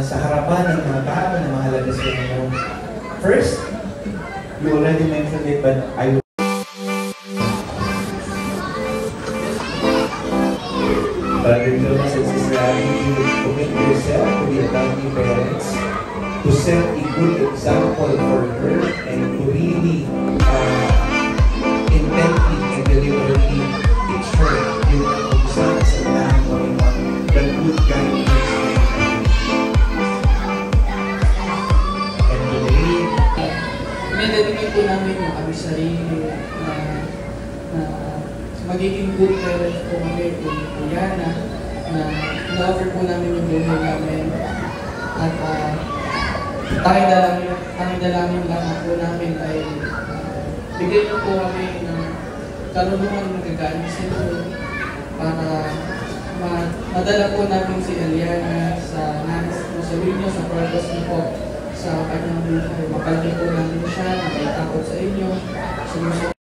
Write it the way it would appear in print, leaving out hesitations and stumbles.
sa harapan ng mga tao na mahalaga sa inyo. First, you already mentioned it, but I will Brother Jonas and Sister Abby, you will commit yourself to be a godly parents, to set a good example for her, and to really intently and deliberately teach her yung kung sa lahat ng the good guidance. And today, dinededicate po namin yung kami sarili na magiging good parents po kami kung Yana, na na-offer po namin yung buhay namin. At tanging dalangin lang po namin ay bigyan niyo po kami ng karunungan ng gagawin sa inyo para madala po namin si Eliana sa nais po sa inyo, sa purpose niyo po sa kanyang buhay. Makalaki po namin siya na may takot sa inyo, sumusunod